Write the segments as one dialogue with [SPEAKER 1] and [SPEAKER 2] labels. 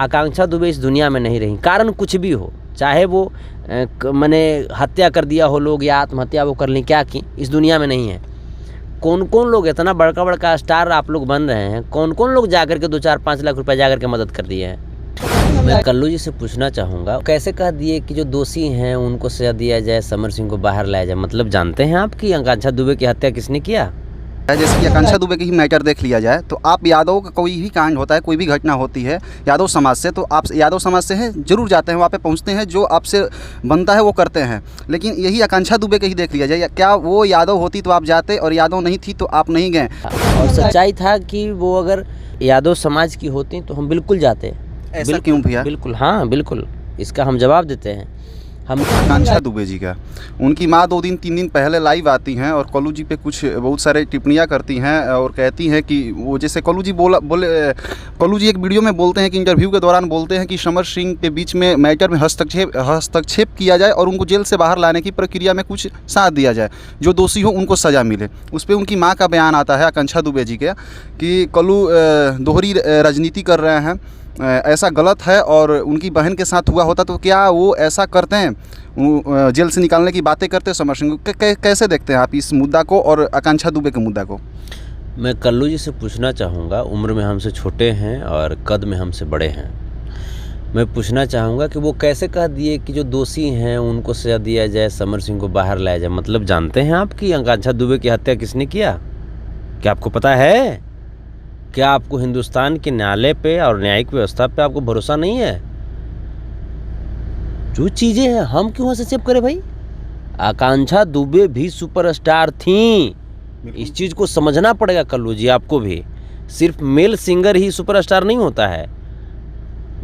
[SPEAKER 1] आकांक्षा दुबे इस दुनिया में नहीं रही, कारण कुछ भी हो, चाहे वो मैंने हत्या कर दिया हो लोग या आत्महत्या वो कर ली, क्या की, इस दुनिया में नहीं है। कौन कौन लोग, इतना बड़का बड़का स्टार आप लोग बन रहे हैं, कौन कौन लोग जाकर के 2-4-5 लाख रुपए जाकर के मदद कर दिए हैं। मैं कल्लू जी से पूछना चाहूँगा, कैसे कह दिए कि जो दोषी हैं उनको सजा दिया जाए, समर सिंह को बाहर लाया जाए, मतलब जानते हैं आप कि आकांक्षा दुबे की हत्या किसने किया?
[SPEAKER 2] जैसे कि आकांक्षा दुबे की ही मैटर देख लिया जाए तो आप यादव का कोई भी कांड होता है, कोई भी घटना होती है यादव समाज से, तो आप यादव समाज से हैं जरूर जाते हैं, वहाँ पे पहुँचते हैं, जो आपसे बनता है वो करते हैं। लेकिन यही आकांक्षा दुबे के ही देख लिया जाए, क्या वो यादव होती तो आप जाते और यादव नहीं थी तो आप नहीं गए।
[SPEAKER 1] और सच्चाई था कि वो अगर यादव समाज की होती तो हम बिल्कुल जाते।
[SPEAKER 2] ऐसा क्यों भैया?
[SPEAKER 1] बिल्कुल, हाँ बिल्कुल, इसका हम जवाब देते हैं। हम
[SPEAKER 2] आकांक्षा दुबे जी का, उनकी माँ 2-3 दिन पहले लाइव आती हैं और कल्लू जी पे कुछ बहुत सारे टिप्पणियाँ करती हैं और कहती हैं कि वो, जैसे कल्लू जी कल्लू जी एक वीडियो में बोलते हैं कि इंटरव्यू के दौरान बोलते हैं कि समर सिंह के बीच में मैटर में हस्तक्षेप किया जाए और उनको जेल से बाहर लाने की प्रक्रिया में कुछ साथ दिया जाए, जो दोषी हो उनको सज़ा मिले। उस पर उनकी माँ का बयान आता है आकांक्षा दुबे जी के कि कल्लू दोहरी राजनीति कर रहे हैं, ऐसा गलत है, और उनकी बहन के साथ हुआ होता तो क्या वो ऐसा करते हैं, जेल से निकालने की बातें करते हैं समर सिंह को। कैसे देखते हैं आप इस मुद्दा को और आकांक्षा दुबे के मुद्दा को?
[SPEAKER 1] मैं कल्लू जी से पूछना चाहूँगा, उम्र में हमसे छोटे हैं और कद में हमसे बड़े हैं, मैं पूछना चाहूँगा कि वो कैसे कह दिए कि जो दोषी हैं उनको सजा दिया जाए, समर सिंह को बाहर लाया जाए, मतलब जानते हैं आप कि आकांक्षा दुबे की हत्या किसने किया? क्या आपको पता है? क्या आपको हिंदुस्तान के न्यायालय पे और न्यायिक व्यवस्था पे आपको भरोसा नहीं है? जो चीज़ें हैं हम क्यों हस्तक्षेप करें भाई? आकांक्षा दुबे भी सुपरस्टार थी, इस चीज़ को समझना पड़ेगा कल्लू जी आपको भी। सिर्फ मेल सिंगर ही सुपरस्टार नहीं होता है,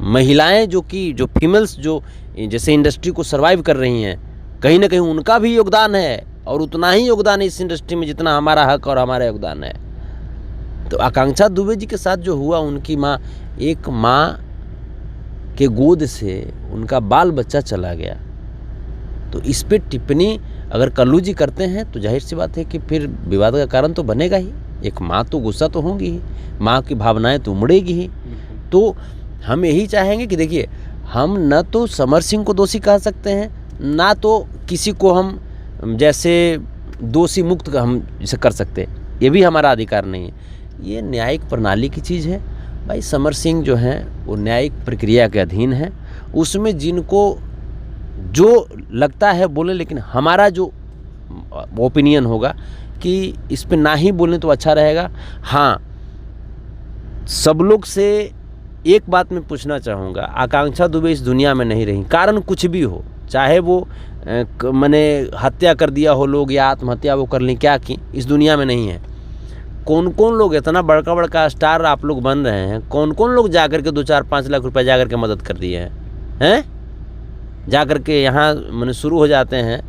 [SPEAKER 1] महिलाएं जो फीमेल्स जो जैसे इंडस्ट्री को सर्वाइव कर रही हैं, कहीं ना कहीं उनका भी योगदान है, और उतना ही योगदान है इस इंडस्ट्री में जितना हमारा हक और हमारा योगदान है। तो आकांक्षा दुबे जी के साथ जो हुआ, उनकी माँ, एक माँ के गोद से उनका बाल बच्चा चला गया, तो इस पे टिप्पणी अगर कल्लू जी करते हैं तो जाहिर सी बात है कि फिर विवाद का कारण तो बनेगा ही। एक माँ तो गुस्सा तो होंगी ही, माँ की भावनाएं तो उमड़ेगी ही। तो हम यही चाहेंगे कि देखिए, हम न तो समर सिंह को दोषी कह सकते हैं, ना तो किसी को हम जैसे दोषी मुक्त हम इसे कर सकते, ये भी हमारा अधिकार नहीं है। ये न्यायिक प्रणाली की चीज़ है भाई। समर सिंह जो हैं वो न्यायिक प्रक्रिया के अधीन है, उसमें जिनको जो लगता है बोले, लेकिन हमारा जो ओपिनियन होगा कि इस पे ना ही बोलें तो अच्छा रहेगा। हाँ, सब लोग से एक बात मैं पूछना चाहूँगा, आकांक्षा दुबे इस दुनिया में नहीं रही, कारण कुछ भी हो, चाहे वो मैंने हत्या कर दिया हो लोग या आत्महत्या वो कर ली, क्या की, इस दुनिया में नहीं है। कौन कौन लोग, इतना बड़का बड़का स्टार आप लोग बन रहे हैं, कौन कौन लोग जाकर के 2-4-5 लाख रुपए जाकर के मदद कर दिए हैं जाकर के यहाँ मैंने शुरू हो जाते हैं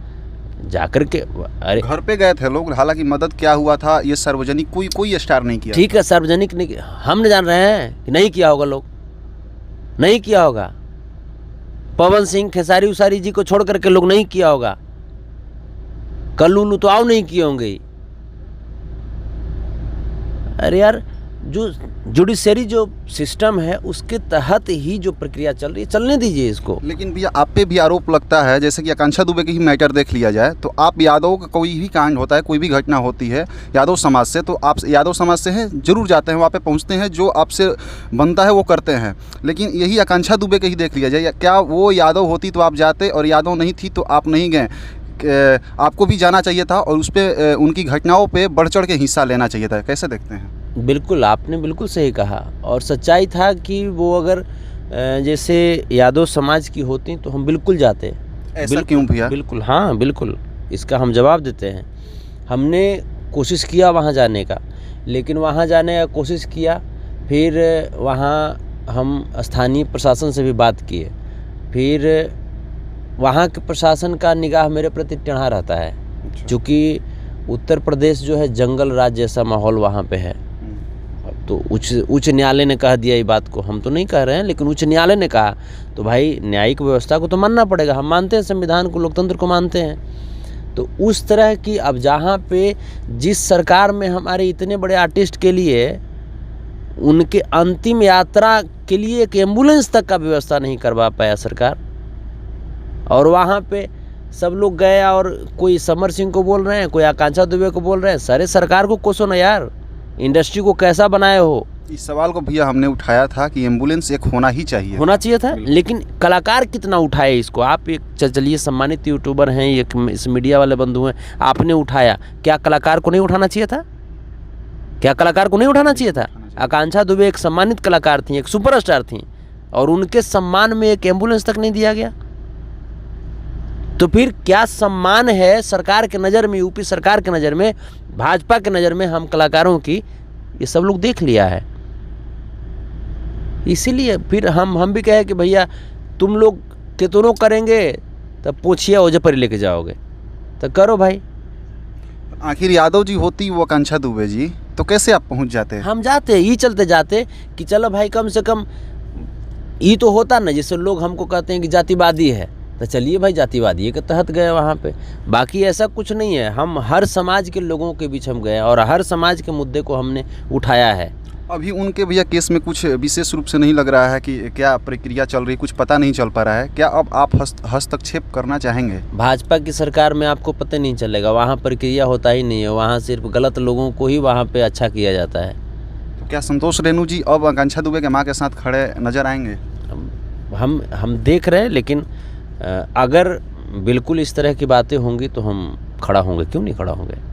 [SPEAKER 1] जाकर के, अरे
[SPEAKER 2] घर पे गए थे लोग, हालांकि मदद क्या हुआ था ये सार्वजनिक कोई स्टार नहीं किया।
[SPEAKER 1] ठीक है, सार्वजनिक नहीं, हम जान रहे हैं कि नहीं किया होगा, लोग नहीं किया होगा। पवन सिंह, खेसारी उसारी जी को छोड़ करके लोग नहीं किया होगा, कल्लू तो आओ नहीं किए होंगे। अरे यार, जो जुडिशरी जो सिस्टम है उसके तहत ही जो प्रक्रिया चल रही है, चलने दीजिए इसको।
[SPEAKER 2] लेकिन भैया आप पे भी आरोप लगता है, जैसे कि आकांक्षा दुबे की ही मैटर देख लिया जाए तो आप यादव का कोई भी कांड होता है, कोई भी घटना होती है यादव समाज से, तो आप यादव समाज से हैं जरूर जाते हैं, वहाँ पे पहुँचते हैं, जो आपसे बनता है वो करते हैं। लेकिन यही आकांक्षा दुबे के ही देख लिया जाए, क्या वो यादव होती तो आप जाते और यादव नहीं थी तो आप नहीं गए। आपको भी जाना चाहिए था और उस पर उनकी घटनाओं पे बढ़ चढ़ के हिस्सा लेना चाहिए था। कैसे देखते हैं?
[SPEAKER 1] बिल्कुल, आपने बिल्कुल सही कहा, और सच्चाई था कि वो अगर जैसे यादव समाज की होती तो हम बिल्कुल जाते।
[SPEAKER 2] ऐसा क्यों भैया?
[SPEAKER 1] बिल्कुल, हाँ बिल्कुल, इसका हम जवाब देते हैं। हमने कोशिश किया वहाँ जाने का, लेकिन वहाँ जाने का कोशिश किया, फिर वहाँ हम स्थानीय प्रशासन से भी बात किए, फिर वहाँ के प्रशासन का निगाह मेरे प्रति टेढ़ा रहता है, क्योंकि उत्तर प्रदेश जो है जंगल राज जैसा माहौल वहाँ पे है। तो उच्च न्यायालय ने कह दिया ये बात को, हम तो नहीं कह रहे हैं, लेकिन उच्च न्यायालय ने कहा, तो भाई न्यायिक व्यवस्था को तो मानना पड़ेगा। हम मानते हैं संविधान को, लोकतंत्र को मानते हैं। तो उस तरह की, अब जहाँ पे जिस सरकार में हमारे इतने बड़े आर्टिस्ट के लिए उनके अंतिम यात्रा के लिए एक एम्बुलेंस तक का व्यवस्था नहीं करवा पाया सरकार। और वहाँ पे सब लोग गए और कोई समर सिंह को बोल रहे हैं, कोई आकांक्षा दुबे को बोल रहे हैं, सारे सरकार को कोसो ना यार, इंडस्ट्री को कैसा बनाए हो।
[SPEAKER 2] इस सवाल को भैया हमने उठाया था कि एम्बुलेंस एक होना ही चाहिए,
[SPEAKER 1] होना चाहिए था, लेकिन कलाकार कितना उठाए इसको। आप एक चलिए सम्मानित यूट्यूबर हैं, एक इस मीडिया वाले बंधु हैं, आपने उठाया, क्या कलाकार को नहीं उठाना चाहिए था? क्या कलाकार को नहीं उठाना चाहिए था? आकांक्षा दुबे एक सम्मानित कलाकार थी, एक सुपरस्टार थी, और उनके सम्मान में एक एम्बुलेंस तक नहीं दिया गया। तो फिर क्या सम्मान है सरकार के नज़र में, यूपी सरकार के नज़र में, भाजपा के नज़र में हम कलाकारों की, ये सब लोग देख लिया है। इसीलिए फिर हम भी कहे कि भैया तुम लोग कितनों करेंगे, तब पूछिए ओझे पर लेके जाओगे तो करो भाई।
[SPEAKER 2] आखिर यादव जी होती वो आकांक्षा दुबे जी, तो कैसे आप पहुंच जाते?
[SPEAKER 1] हम जाते, ये चलते जाते कि चलो भाई कम से कम ये तो होता ना, जैसे लोग हमको कहते हैं कि जातिवादी है, तो चलिए भाई जातिवादी के तहत गए वहाँ पे। बाकी ऐसा कुछ नहीं है, हम हर समाज के लोगों के बीच हम गए और हर समाज के मुद्दे को हमने उठाया है।
[SPEAKER 2] अभी उनके भैया केस में कुछ विशेष रूप से नहीं लग रहा है कि क्या प्रक्रिया चल रही, कुछ पता नहीं चल पा रहा है, क्या अब आप हस्तक्षेप करना चाहेंगे?
[SPEAKER 1] भाजपा की सरकार में आपको पता नहीं चलेगा, वहाँ प्रक्रिया होता ही नहीं है, वहाँ सिर्फ गलत लोगों को ही वहाँ पे अच्छा किया जाता है।
[SPEAKER 2] तो क्या संतोष रेणु जी अब आकांक्षा दुबे के माँ के साथ खड़े नजर आएंगे?
[SPEAKER 1] हम देख रहे हैं, लेकिन अगर बिल्कुल इस तरह की बातें होंगी तो हम खड़ा होंगे, क्यों नहीं खड़ा होंगे।